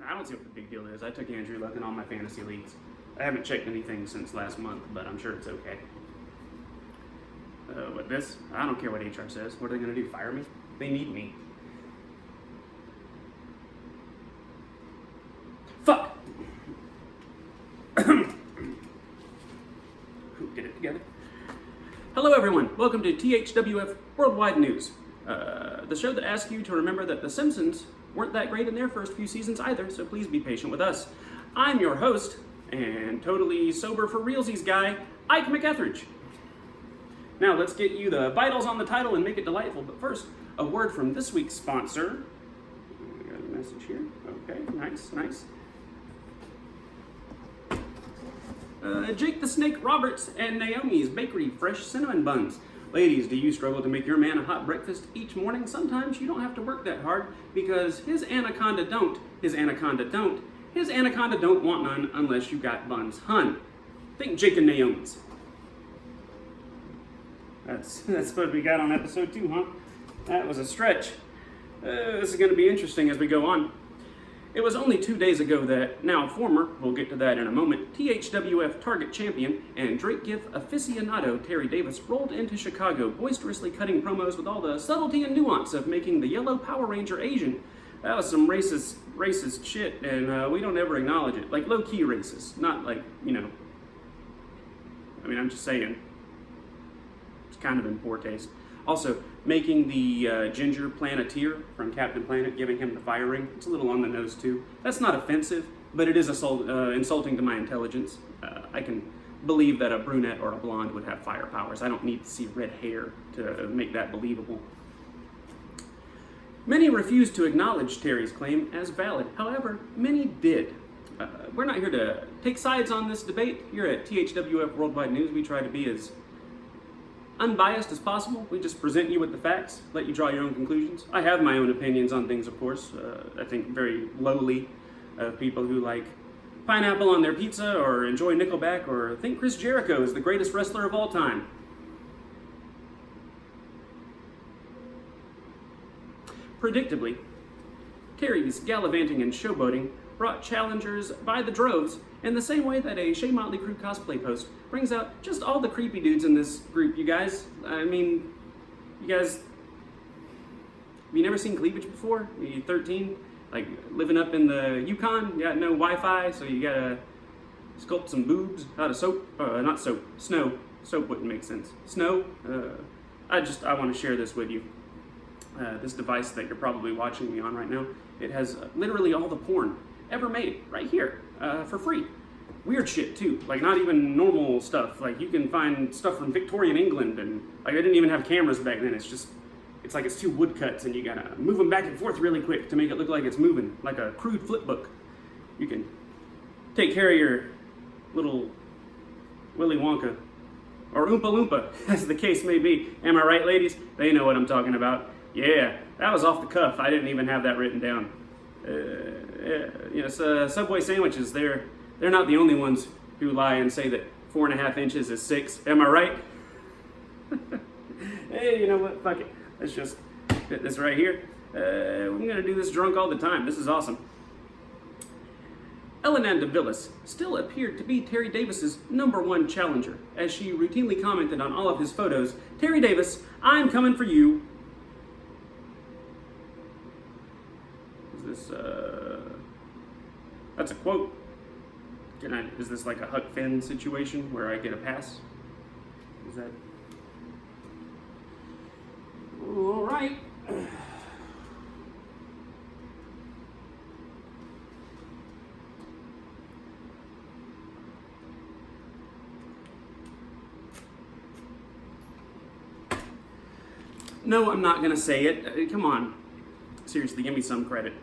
I don't see what the big deal is. I took Andrew Luck in all my fantasy leagues. I haven't checked anything since last month, but I'm sure it's okay. What this? I don't care what HR says. What are they going to do? Fire me? They need me. Fuck! Get it together. Hello everyone, welcome to THWF Worldwide News. The show that asks you to remember that The Simpsons weren't that great in their first few seasons either, so please be patient with us. I'm your host, and totally sober for realsies guy, Ike McEtheridge. Now let's get you the vitals on the title and make it delightful, but first, a word from this week's sponsor. We got a message here. Okay, nice. Jake the Snake Roberts and Naomi's Bakery Fresh Cinnamon Buns. Ladies, do you struggle to make your man a hot breakfast each morning? Sometimes you don't have to work that hard because his anaconda don't want none unless you got buns. Hun, think Jake and Naomi's. That's what we got on episode 2, huh? That was a stretch. This is going to be interesting as we go on. It was only 2 days ago that now former, we'll get to that in a moment, THWF Target champion and Drake GIF aficionado Terry Davis rolled into Chicago, boisterously cutting promos with all the subtlety and nuance of making the yellow Power Ranger Asian. That was some racist shit, and we don't ever acknowledge it. Like low-key racist, not like, I'm just saying. It's kind of in poor taste. Also, making the Ginger Planeteer from Captain Planet, giving him the fire ring, it's a little on the nose too. That's not offensive, but it is insulting to my intelligence. I can believe that a brunette or a blonde would have fire powers. I don't need to see red hair to make that believable. Many refused to acknowledge Terry's claim as valid. However, many did. We're not here to take sides on this debate. Here at THWF Worldwide News, we try to be as unbiased as possible. We just present you with the facts, let you draw your own conclusions. I have my own opinions on things, of course. I think very lowly of people who like pineapple on their pizza or enjoy Nickelback or think Chris Jericho is the greatest wrestler of all time. Predictably, Terry's gallivanting and showboating brought challengers by the droves in the same way that a Shea Motley Crue cosplay post brings out just all the creepy dudes in this group, you guys. Have you never seen cleavage before? You're 13, like living up in the Yukon, you got no Wi-Fi, so you gotta sculpt some boobs out of snow. Soap wouldn't make sense. Snow, I want to share this with you. This device that you're probably watching me on right now, it has literally all the porn ever made right here for free. Weird shit too, like not even normal stuff. Like you can find stuff from Victorian England, and like they didn't even have cameras back then. It's like it's two woodcuts and you gotta move them back and forth really quick to make it look like it's moving, like a crude flip book. You can take care of your little Willy Wonka or Oompa Loompa, as the case may be. Am I right, ladies? They know what I'm talking about. Yeah, that was off the cuff. I didn't even have that written down. Subway sandwiches, they're not the only ones who lie and say that 4.5 inches is 6. Am I right? Hey, you know what? Fuck it. Let's just fit this right here. I'm gonna do this drunk all the time. This is awesome. Elenanda Villas still appeared to be Terry Davis's #1 challenger, as she routinely commented on all of his photos. Terry Davis, I'm coming for you. That's a quote. Is this like a Huck Finn situation where I get a pass? Is that? All right. No, I'm not gonna say it. Come on. Seriously, give me some credit.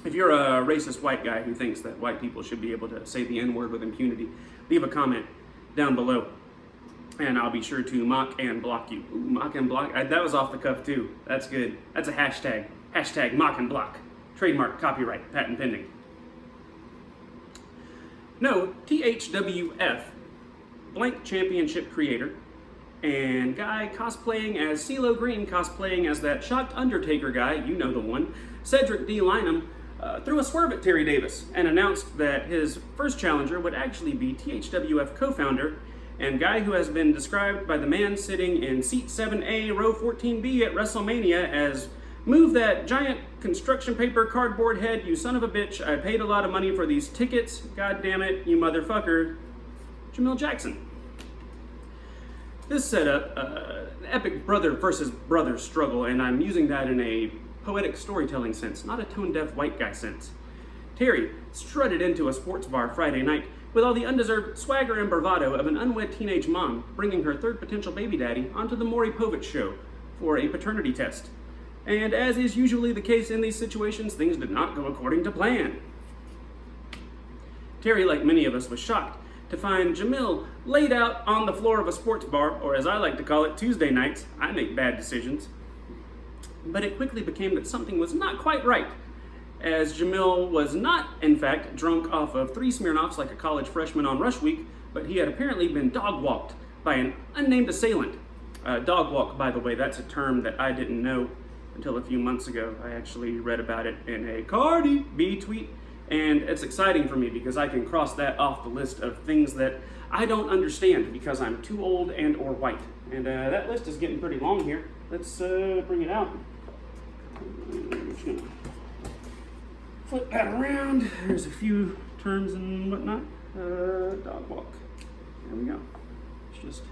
If you're a racist white guy who thinks that white people should be able to say the N-word with impunity, leave a comment down below, and I'll be sure to mock and block you. Ooh, mock and block? That was off the cuff too. That's good. That's a hashtag. Hashtag mock and block. Trademark, copyright, patent pending. No, THWF, blank championship creator, and guy cosplaying as CeeLo Green, cosplaying as that shocked Undertaker guy, you know the one, Cedric D. Lynam, threw a swerve at Terry Davis and announced that his first challenger would actually be THWF co-founder and guy who has been described by the man sitting in seat 7A, row 14B at WrestleMania as "Move that giant construction paper cardboard head, you son of a bitch. I paid a lot of money for these tickets. God damn it, you motherfucker." Jamil Jackson. This set up epic brother versus brother struggle, and I'm using that in a poetic storytelling sense, not a tone-deaf white guy sense. Terry strutted into a sports bar Friday night with all the undeserved swagger and bravado of an unwed teenage mom bringing her third potential baby daddy onto the Maury Povich show for a paternity test. And as is usually the case in these situations, things did not go according to plan. Terry, like many of us, was shocked to find Jamil laid out on the floor of a sports bar, or as I like to call it, Tuesday nights. I make bad decisions. But it quickly became that something was not quite right, as Jamil was not, in fact, drunk off of 3 Smirnoffs like a college freshman on rush week, but he had apparently been dog-walked by an unnamed assailant. Dog walk, by the way, that's a term that I didn't know until a few months ago. I actually read about it in a Cardi B tweet, and it's exciting for me because I can cross that off the list of things that I don't understand because I'm too old and or white. And that list is getting pretty long here. Let's bring it out. I'm just gonna flip that around. There's a few terms and whatnot. Dog walk. There we go. Let's just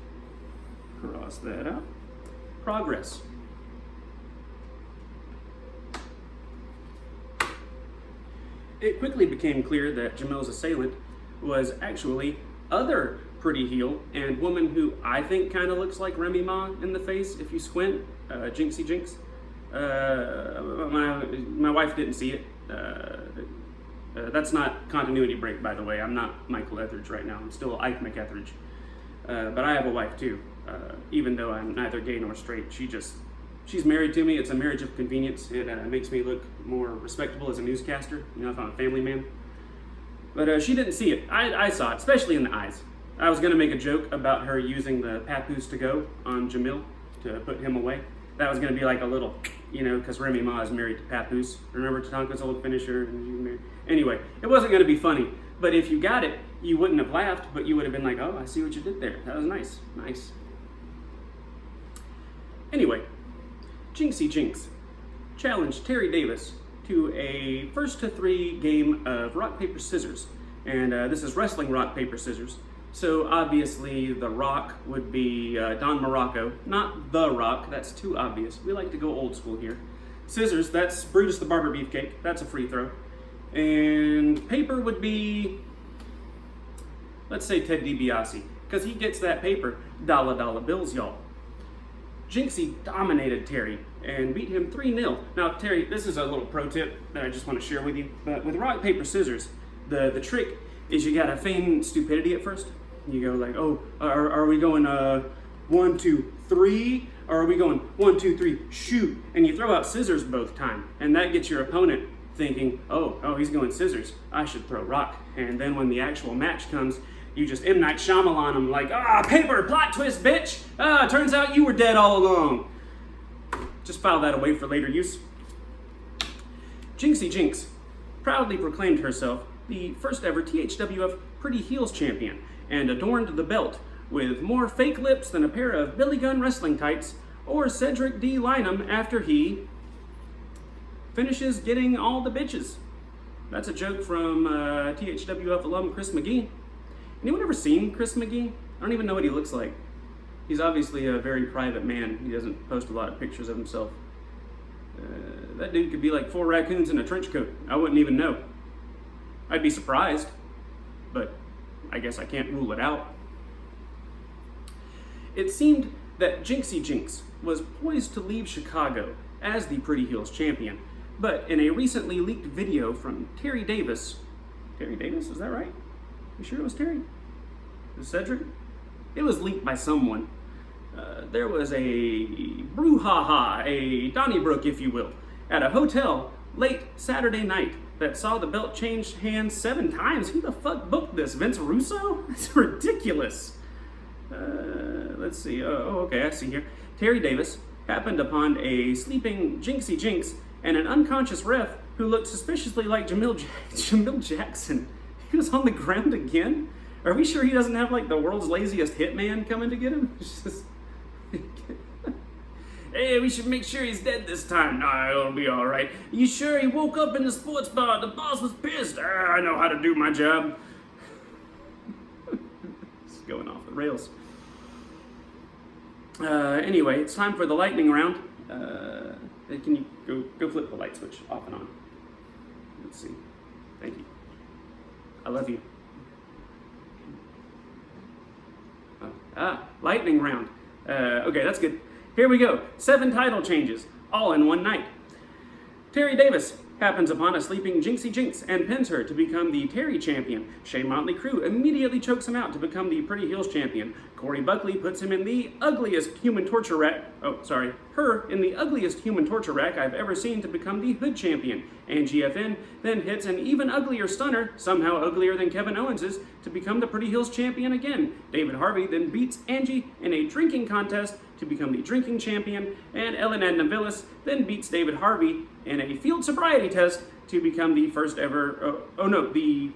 cross that out. Progress. It quickly became clear that Jamil's assailant was actually other pretty heel and woman who I think kind of looks like Remy Ma in the face if you squint, Jinxie Jinx. My wife didn't see it. That's not continuity break, by the way. I'm not Michael Etheridge right now. I'm still Ike McEtheridge. But I have a wife too, even though I'm neither gay nor straight. She's married to me. It's a marriage of convenience. It makes me look more respectable as a newscaster, you know, if I'm a family man. But she didn't see it. I saw it, especially in the eyes. I was going to make a joke about her using the papoose to go on Jamil to put him away. That was going to be like a little, you know, because Remy Ma is married to Papoose. Remember Tatanka's old finisher? Anyway, it wasn't going to be funny. But if you got it, you wouldn't have laughed, but you would have been like, "Oh, I see what you did there. That was nice. Nice." Anyway, Jinxie Jinx challenged Terry Davis to a 1-to-3 game of rock, paper, scissors. And this is wrestling rock, paper, scissors. So obviously the Rock would be Don Morocco, not The Rock, that's too obvious. We like to go old school here. Scissors, that's Brutus the Barber Beefcake, that's a free throw. And paper would be, let's say Ted DiBiase, because he gets that paper, dollar bills, y'all. Jinxie dominated Terry and beat him 3-0. Now, Terry, this is a little pro tip that I just want to share with you. But with rock, paper, scissors, the trick is you gotta feign stupidity at first. You go like, "Oh, are we going 1, 2, 3? Or are we going 1, 2, 3, shoot?" And you throw out scissors both time, and that gets your opponent thinking, "Oh, he's going scissors. I should throw rock." And then when the actual match comes, you just M. Night Shyamalan them like, paper, plot twist, bitch. Turns out you were dead all along. Just file that away for later use. Jinxie Jinx proudly proclaimed herself the first ever THWF Pretty Heels champion and adorned the belt with more fake lips than a pair of Billy Gunn wrestling tights or Cedric D. Lynam after he finishes getting all the bitches. That's a joke from THWF alum Chris McGee. Anyone ever seen Chris McGee? I don't even know what he looks like. He's obviously a very private man. He doesn't post a lot of pictures of himself. That dude could be like 4 raccoons in a trench coat. I wouldn't even know. I'd be surprised, but I guess I can't rule it out. It seemed that Jinxie Jinx was poised to leave Chicago as the Pretty Heels champion, but in a recently leaked video from Terry Davis, is that right? You sure it was Terry? Was Cedric? It was leaked by someone. There was a brouhaha, a Donnybrook, if you will, at a hotel late Saturday night that saw the belt change hands 7 times. Who the fuck booked this? Vince Russo? That's ridiculous. Let's see. Okay, I see here. Terry Davis happened upon a sleeping Jinxie Jinx and an unconscious ref who looked suspiciously like Jamil Jackson. He was on the ground again? Are we sure he doesn't have like the world's laziest hitman coming to get him? It's just... Hey, we should make sure he's dead this time. Nah, it'll be all right. You sure he woke up in the sports bar? The boss was pissed. I know how to do my job. It's going off the rails. Anyway, it's time for the lightning round. Can you go flip the light switch off and on? Let's see. Thank you. I love you. Lightning round. Okay, that's good. Here we go. 7 title changes, all in one night. Terry Davis happens upon a sleeping Jinxie Jinx and pins her to become the Terry champion. Shea Motley Crue immediately chokes him out to become the Pretty Heels champion. Corey Buckley puts him in the ugliest human torture rack. Her in the ugliest human torture rack I've ever seen to become the Hood champion. And GFN then hits an even uglier stunner, somehow uglier than Kevin Owens's, to become the Pretty Heels champion again. David Harvey then beats Angie in a drinking contest to become the drinking champion, and Ellen Navilis then beats David Harvey in a field sobriety test to become the first ever, the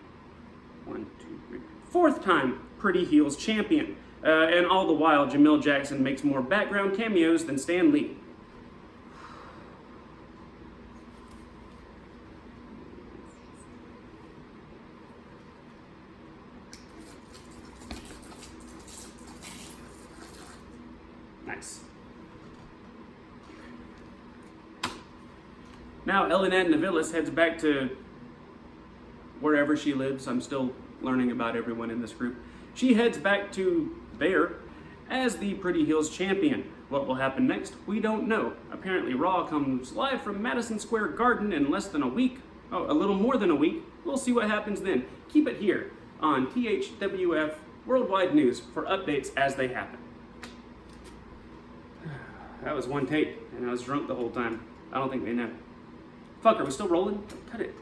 4th time Pretty Heels champion. And all the while, Jamil Jackson makes more background cameos than Stan Lee. Nice. Now, Ellen Navilis heads back to wherever she lives. I'm still learning about everyone in this group. She heads back to there as the Pretty Heels champion. What will happen next? We don't know. Apparently, Raw comes live from Madison Square Garden in less than a week. Oh, a little more than a week. We'll see what happens then. Keep it here on THWF Worldwide News for updates as they happen. That was one take, and I was drunk the whole time. I don't think they know. Fuck, are we still rolling? Cut it.